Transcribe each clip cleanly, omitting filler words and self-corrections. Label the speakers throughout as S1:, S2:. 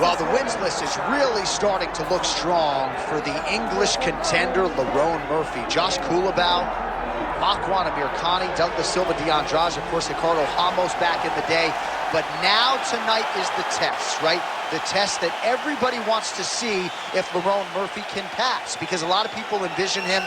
S1: Well, the wins list is really starting to look strong for the English contender, Lerone Murphy. Josh Culibao, Makwan Amirkhani, Douglas Silva, D'Andrade, of course, Ricardo Ramos back in the day. But now tonight is the test, right? The test that everybody wants to see if Lerone Murphy can pass, because a lot of people envision him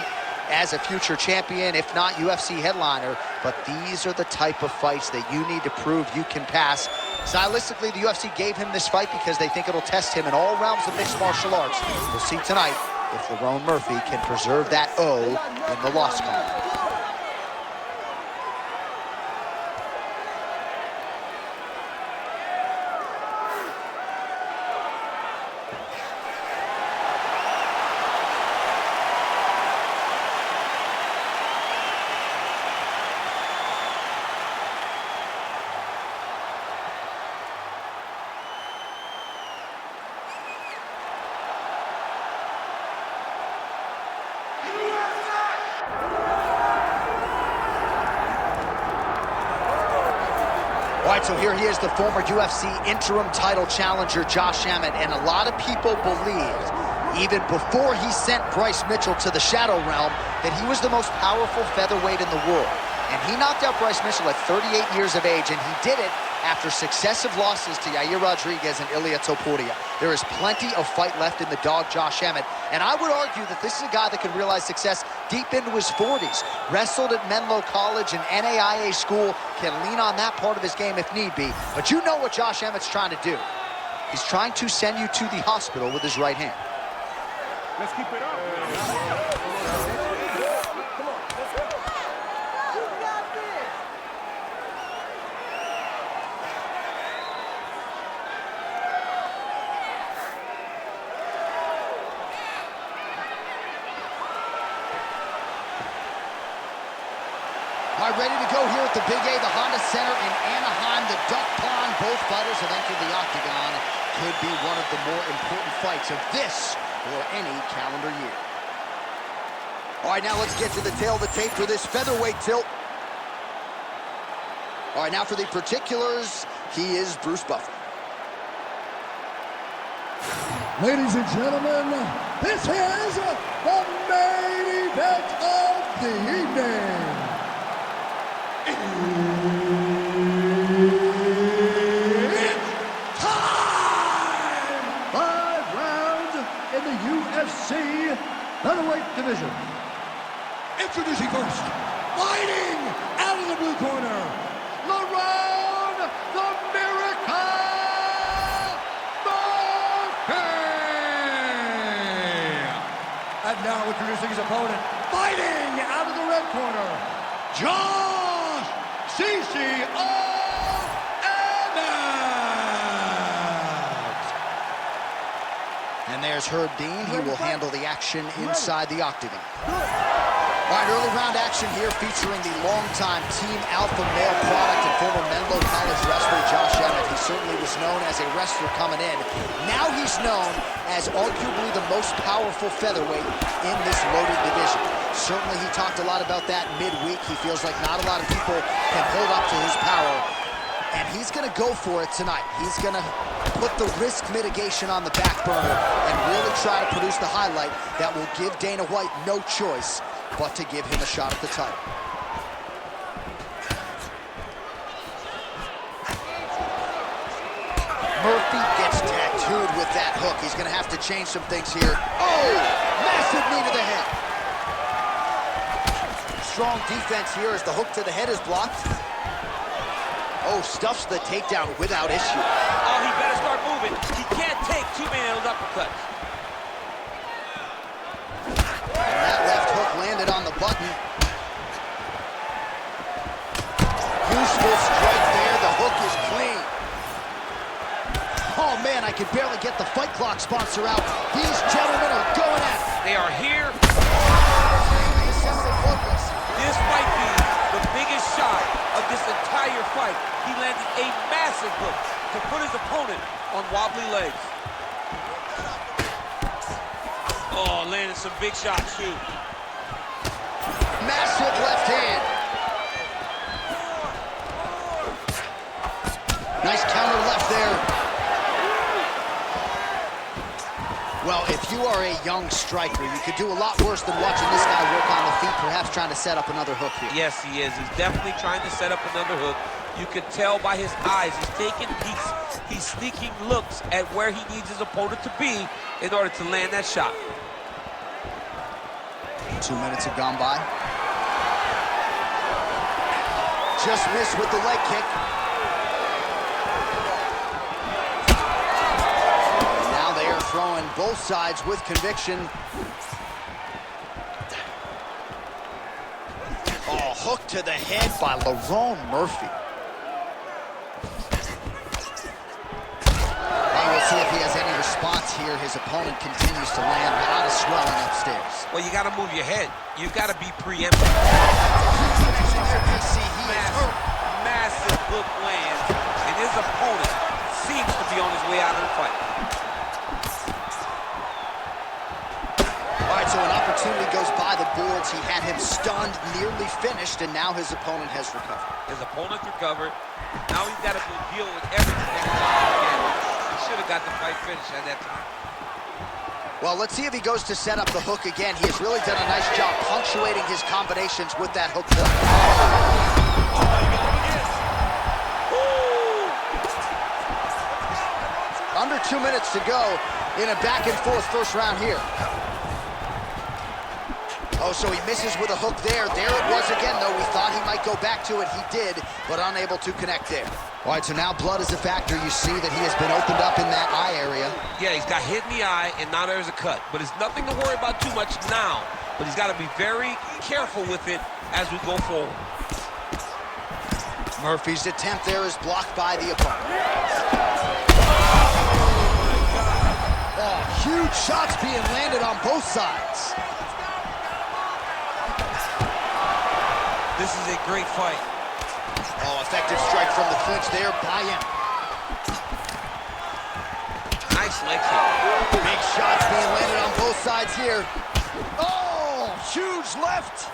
S1: as a future champion, if not UFC headliner. But these are the type of fights that you need to prove you can pass. Stylistically, the UFC gave him this fight because they think it'll test him in all realms of mixed martial arts. We'll see tonight if Lerone Murphy can preserve that O in the loss column. All right, so here he is, the former UFC interim title challenger, Josh Emmett, and a lot of people believed, even before he sent Bryce Mitchell to the Shadow Realm, that he was the most powerful featherweight in the world. And he knocked out Bryce Mitchell at 38 years of age, and he did it after successive losses to Yair Rodriguez and Ilia Topuria. There is plenty of fight left in the dog, Josh Emmett, and I would argue that this is a guy that can realize success deep into his 40s. Wrestled at Menlo College and NAIA school, can lean on that part of his game if need be. But you know what Josh Emmett's trying to do. He's trying to send you to the hospital with his right hand.
S2: Let's keep it up.
S1: All right, ready to go here at the Big A, the Honda Center in Anaheim, the Duck Pond. Both fighters have entered the octagon. Could be one of the more important fights of this or any calendar year. All right, now let's get to the tail of the tape for this featherweight tilt. All right, now for the particulars, he is Bruce Buffer.
S3: Ladies and gentlemen, this is the main event of the evening. It's time! 5 rounds in the UFC featherweight division. Introducing first, fighting out of the blue corner, Lerone the Miracle Murphy! And now introducing his opponent, fighting out of the red corner, Josh CCO Emmett!
S1: And there's Herb Dean. He will handle the action inside the octagon. All right, early round action here featuring the longtime Team Alpha male product and former Menlo College wrestler Josh Emmett. He certainly was known as a wrestler coming in. Now he's known as arguably the most powerful featherweight in this loaded division. Certainly he talked a lot about that midweek. He feels like not a lot of people can hold up to his power. And he's going to go for it tonight. He's going to put the risk mitigation on the back burner and really try to produce the highlight that will give Dana White no choice but to give him a shot at the title. Murphy gets tattooed with that hook. He's going to have to change some things here. Oh, massive knee to the head. Strong defense here as the hook to the head is blocked. Oh, stuffs the takedown without issue.
S4: Oh, he better start moving. He can't take too many of those uppercuts.
S1: And that left hook landed on the button. Useful strike there. The hook is clean. Oh, man, I can barely get the Fight Clock sponsor out. These gentlemen are going at it.
S4: They are here. This might be the biggest shot of this entire fight. He landed a massive hook to put his opponent on wobbly legs. Oh, landed some big shots, too.
S1: Massive left hand. Nice counter left there. Well, if you are a young striker, you could do a lot worse than watching this guy work on the feet, perhaps trying to set up another hook here.
S4: Yes, he is. He's definitely trying to set up another hook. You can tell by his eyes. He's taking peeks. He's sneaking looks at where he needs his opponent to be in order to land that shot.
S1: 2 minutes have gone by. Just missed with the leg kick. And now they are throwing both sides with conviction. Oh, hook to the head by Lerone Murphy. We'll see if he has any response here. His opponent continues to land a lot of swelling upstairs.
S4: Well, you got to move your head. You've got to be preemptive. Massive hook lands, and his opponent seems to be on his way out of the fight.
S1: All right, so an opportunity goes by the boards. He had him stunned, nearly finished, and now his opponent has recovered.
S4: His opponent's recovered. Now he's got to go deal with everything that he's on again. He should have got the fight finished at that time.
S1: Well, let's see if he goes to set up the hook again. He has really done a nice job punctuating his combinations with that hook play. Under 2 minutes to go in a back-and-forth first round here. Oh, so he misses with a hook there. There it was again, though. We thought he might go back to it. He did, but unable to connect there. All right, so now blood is a factor. You see that he has been opened up in that eye area.
S4: Yeah, he's got hit in the eye, and now there's a cut. But it's nothing to worry about too much now. But he's got to be very careful with it as we go forward.
S1: Murphy's attempt there is blocked by the opponent. Oh, huge shots being landed on both sides.
S4: This is a great fight.
S1: Oh, effective strike from the clinch there by him.
S4: Nice leg kick.
S1: Big shots being landed on both sides here. Oh, huge left.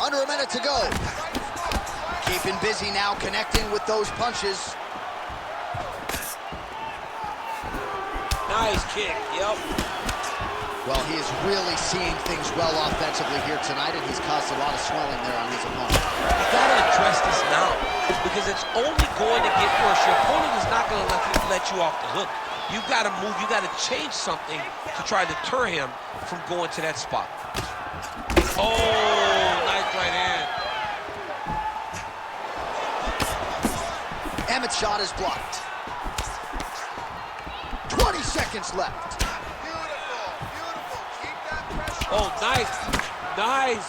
S1: Under a minute to go. Keeping busy now, connecting with those punches.
S4: Nice kick, yep.
S1: Well, he is really seeing things well offensively here tonight, and he's caused a lot of swelling there on his opponent.
S4: You gotta address this now, because it's only going to get worse. Your opponent is not gonna let you off the hook. You've gotta move, you gotta change something to try to deter him from going to that spot. Oh, nice right hand.
S1: Emmett's shot is blocked. 20 seconds left.
S4: Oh, nice. Nice.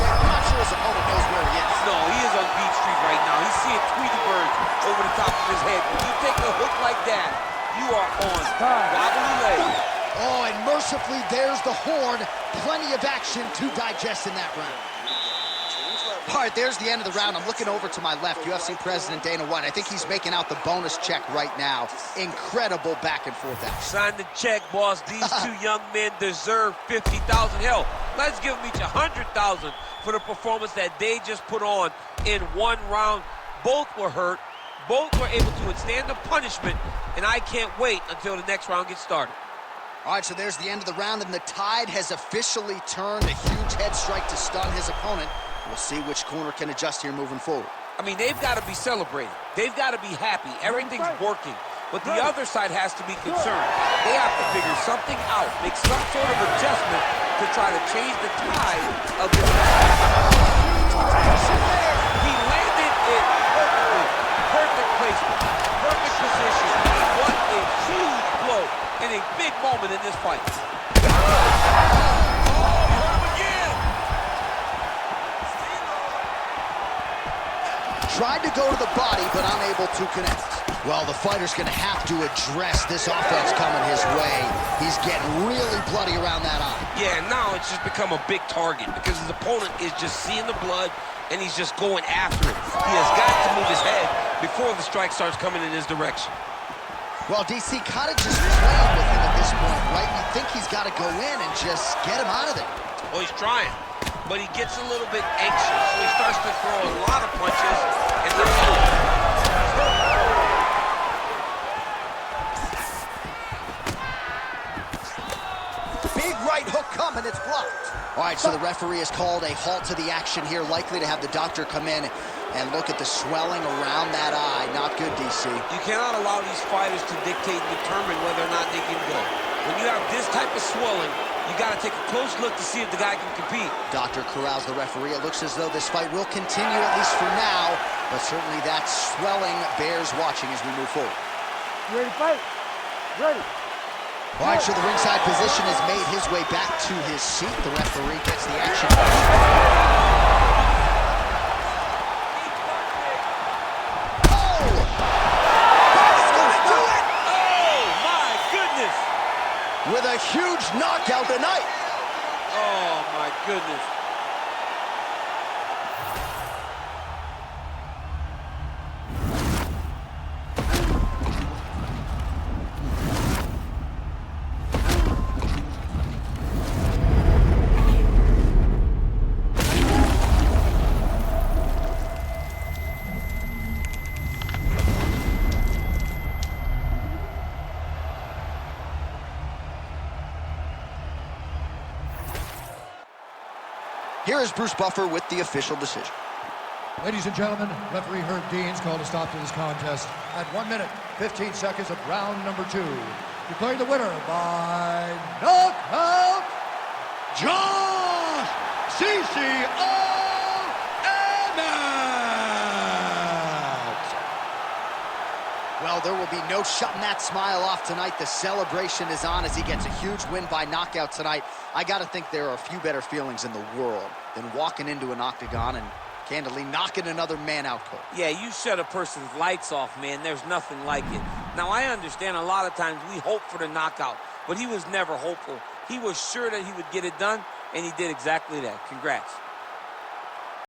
S1: I'm not sure his opponent knows where he is.
S4: No, he is on Beach Street right now. He's seeing Tweety birds over the top of his head. When you take a hook like that, you are on wobbly legs.
S1: Oh, and mercifully, there's the horn. Plenty of action to digest in that round. All right, there's the end of the round. I'm looking over to my left, UFC President Dana White. I think he's making out the bonus check right now. Incredible back and forth action.
S4: Sign the check, boss. These two young men deserve $50,000. Hell, let's give them each $100,000 for the performance that they just put on in one round. Both were hurt. Both were able to withstand the punishment, and I can't wait until the next round gets started.
S1: All right, so there's the end of the round, and the tide has officially turned. A huge head strike to stun his opponent. We'll see which corner can adjust here moving forward.
S4: I mean, they've got to be celebrating. They've got to be happy. Everything's working. But the other side has to be concerned. They have to figure something out, make some sort of adjustment to try to change the tide of this match. He landed it perfectly. Perfect placement. Perfect position. What a huge blow in a big moment in this fight.
S1: Tried to go to the body, but unable to connect. Well, the fighter's going to have to address this offense coming his way. He's getting really bloody around that eye.
S4: Yeah, now it's just become a big target because his opponent is just seeing the blood and he's just going after it. He has got to move his head before the strike starts coming in his direction.
S1: Well, DC kind of just playing with him at this point, right? You think he's got to go in and just get him out of there.
S4: Well, he's trying, but he gets a little bit anxious, so he starts to throw a lot of punches and then
S1: referee has called a halt to the action here, likely to have the doctor come in and look at the swelling around that eye. Not good, DC.
S4: You cannot allow these fighters to dictate and determine whether or not they can go. When you have this type of swelling, you got to take a close look to see if the guy can compete.
S1: Doctor corrals the referee. It looks as though this fight will continue, at least for now, but certainly that swelling bears watching as we move forward.
S2: You ready to fight? Ready.
S1: All right, so the ringside position has made his way back to his seat. The referee gets the action. Oh! He's gonna do it!
S4: Oh, my goodness!
S1: With a huge knockout tonight.
S4: Oh, my goodness.
S1: Here is Bruce Buffer with the official decision.
S3: Ladies and gentlemen, referee Herb Dean's called a stop to this contest at 1 minute, 15 seconds of round number 2. Declaring the winner by knockout, Josh CCO Emmett.
S1: Well, there will be no shutting that smile off tonight. The celebration is on as he gets a huge win by knockout tonight. I got to think there are a few better feelings in the world than walking into an octagon and candidly knocking another man out cold.
S4: Yeah, you shut a person's lights off, man. There's nothing like it. Now, I understand a lot of times we hope for the knockout, but he was never hopeful. He was sure that he would get it done, and he did exactly that. Congrats.